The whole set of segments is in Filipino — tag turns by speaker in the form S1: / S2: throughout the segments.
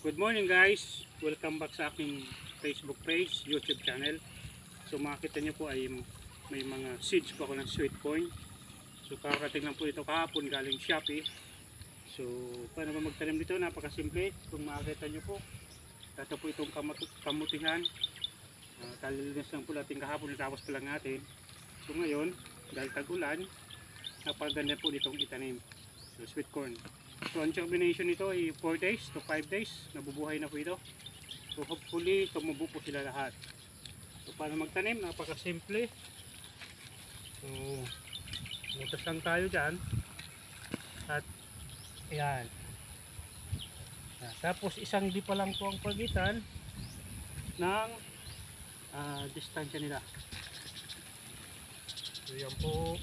S1: Good morning guys, welcome back sa aking Facebook page, YouTube channel. So makikita nyo po ay may mga seeds po ako ng sweet corn. So kakarating lang po ito kahapon galing Shopee. So paano ba magtanim dito? Napakasimple. Kung makikita nyo po, ito po itong kamutihan. Kalilinis lang po natin kahapon, natapos pa lang natin. So ngayon, dahil tag-ulan, napaganda po ditong itanim. So sweet corn. So ang germination nito ay 4 days to 5 days, nabubuhay na po ito. So hopefully tumubo po sila lahat. So paano magtanim? Napakasimple. So mutas lang tayo dyan. At ayan. Tapos isang di pa lang po ang pagitan ng distansya nila. So yan po.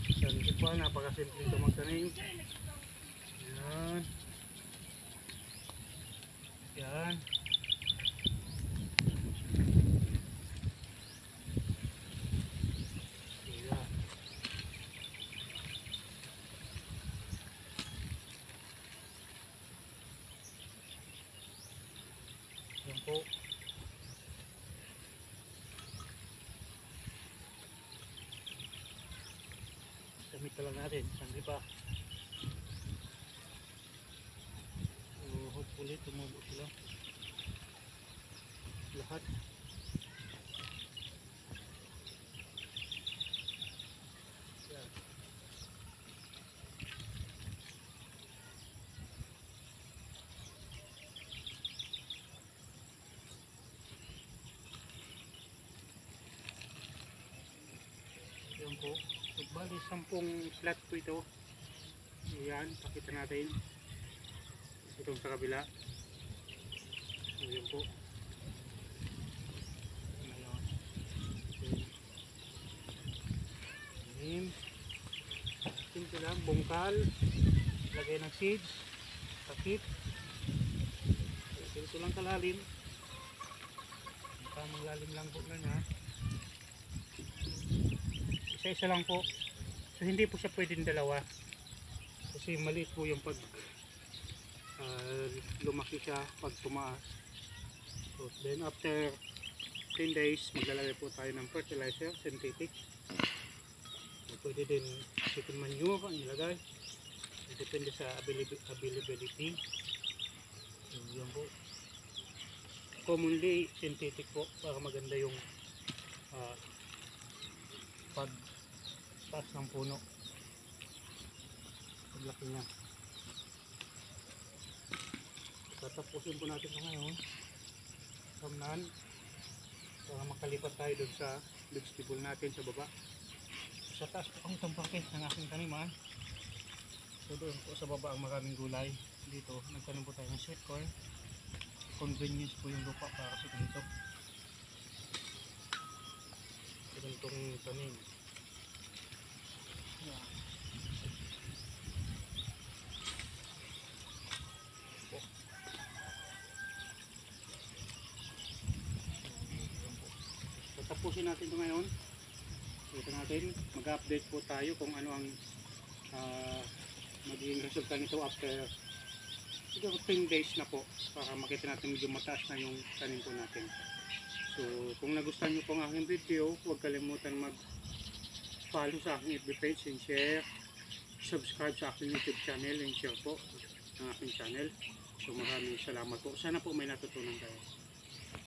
S1: Isang di pa, napakasimple ito magtanim. Yan. Yan. Yan. Yan po. Samit lang natin. Sandi pa. Hopefully tumubo sila lahat. Yan. Yan po. Bali 10 flat po ito. Yan, pakita natin. Itong sa kabila. Ayan po. Ngayon. Ayan. Simple lang. Bungkal. Lagay ng seeds. Takip. Ito lang kalalim. Tamang lalim lang po na niya. Isa-isa lang po. So hindi po siya pwedeng dalawa. Kasi maliit po yung pag lumaki siya pag tumaas. So then after 10 days maglalagay po tayo ng fertilizer synthetic. So, pwede din chicken manure ang ilagay, depende sa availability. So yan po, commonly synthetic po para maganda yung pagtaas ng puno, paglaki niya. Tatapusin po natin ito ngayon samnan para makalipat tayo doon sa vegetable natin sa baba. Sa taas po ang tampake ng aking taniman. So doon po sa baba ang maraming gulay. Dito nagtanim po tayo ng sweet corn. Convenience po yung lupa para sa ganito. Sa ganitong tanim. Yan. Tapusin natin ito ngayon. Ito natin, mag-update po tayo kung ano ang magiging resulta nito after siguro 10 days na po, para makita natin medyo mataas na yung tanim po natin. So kung nagustuhan nyo po ang aking video, huwag kalimutan mag-follow sa aking FB page and share, subscribe sa aking YouTube channel and share po ang aking channel. So maraming salamat po. Sana po may natutunan kayo.